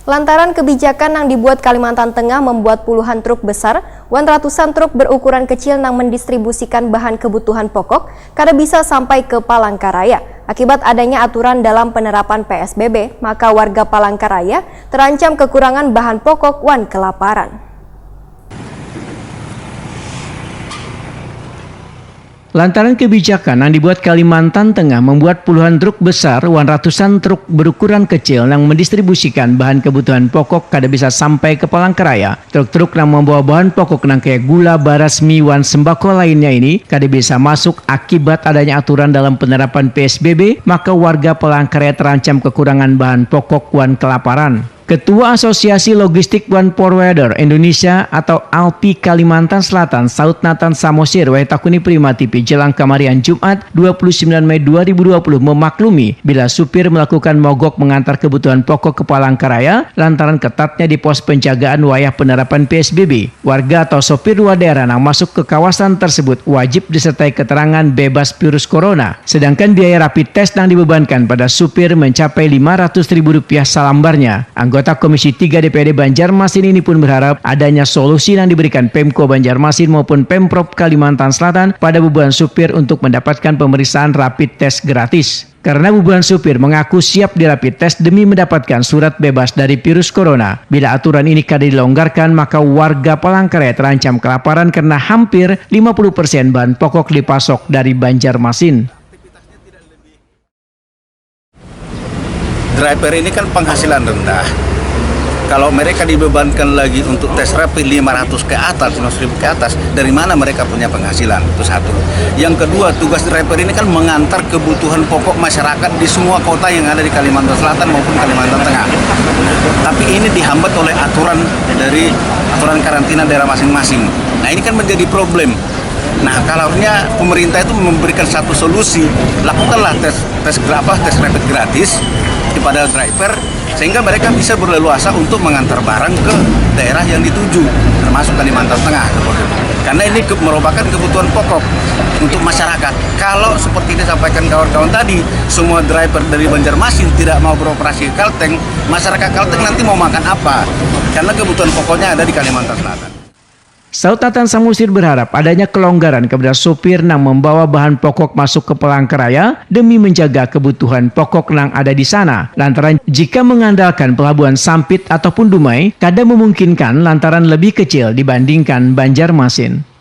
Lantaran kebijakan yang dibuat Kalimantan Tengah membuat puluhan truk besar, ratusan truk berukuran kecil yang mendistribusikan bahan kebutuhan pokok kada bisa sampai ke Palangkaraya. Akibat adanya aturan dalam penerapan PSBB, maka warga Palangkaraya terancam kekurangan bahan pokok wan kelaparan. Lantaran kebijakan yang dibuat Kalimantan Tengah membuat puluhan truk besar, ratusan truk berukuran kecil yang mendistribusikan bahan kebutuhan pokok kada bisa sampai ke Palangkaraya. Truk-truk yang membawa bahan pokok yang kayak gula, baras, miwan, sembako lainnya ini kada bisa masuk akibat adanya aturan dalam penerapan PSBB, maka warga Palangkaraya terancam kekurangan bahan pokok wan kelaparan. Ketua Asosiasi Logistik One Forwarder Indonesia atau ALPI Kalimantan Selatan, Saud Nathan Samosir, Waitakuni Prima TV jelang kamarian Jumat 29 Mei 2020 memaklumi bila supir melakukan mogok mengantar kebutuhan pokok ke Palangkaraya lantaran ketatnya di pos penjagaan wayah penerapan PSBB. Warga atau sopir luar daerah yang masuk ke kawasan tersebut wajib disertai keterangan bebas virus corona. Sedangkan biaya rapid test yang dibebankan pada supir mencapai Rp500.000 salambarnya. Anggota Komisi 3 DPRD Banjarmasin ini pun berharap adanya solusi yang diberikan Pemko Banjarmasin maupun Pemprov Kalimantan Selatan pada beban supir untuk mendapatkan pemeriksaan rapid test gratis. Karena beban supir mengaku siap di rapid test demi mendapatkan surat bebas dari virus corona. Bila aturan ini kada dilonggarkan, maka warga Palangkaraya terancam kelaparan karena hampir 50% bahan pokok dipasok dari Banjarmasin. Driver ini kan penghasilan rendah. Kalau mereka dibebankan lagi untuk tes rapid 500 ke atas, 500.000 ke atas, dari mana mereka punya penghasilan? Itu satu. Yang kedua, tugas driver ini kan mengantar kebutuhan pokok masyarakat di semua kota yang ada di Kalimantan Selatan maupun Kalimantan Tengah. Tapi ini dihambat oleh aturan karantina daerah masing-masing. Nah, ini kan menjadi problem. Nah, kalaunya pemerintah itu memberikan satu solusi, lakukanlah tes rapid gratis kepada driver sehingga mereka bisa berleluasa untuk mengantar barang ke daerah yang dituju, termasuk Kalimantan Tengah. Karena ini merupakan kebutuhan pokok untuk masyarakat. Kalau seperti disampaikan kawan-kawan tadi, semua driver dari Banjarmasin tidak mau beroperasi ke Kalteng, masyarakat Kalteng nanti mau makan apa? Karena kebutuhan pokoknya ada di Kalimantan Selatan. Saud Nathan Samosir berharap adanya kelonggaran kepada sopir yang membawa bahan pokok masuk ke Palangkaraya demi menjaga kebutuhan pokok yang ada di sana. Lantaran jika mengandalkan pelabuhan Sampit ataupun Dumai, kada memungkinkan lantaran lebih kecil dibandingkan Banjarmasin.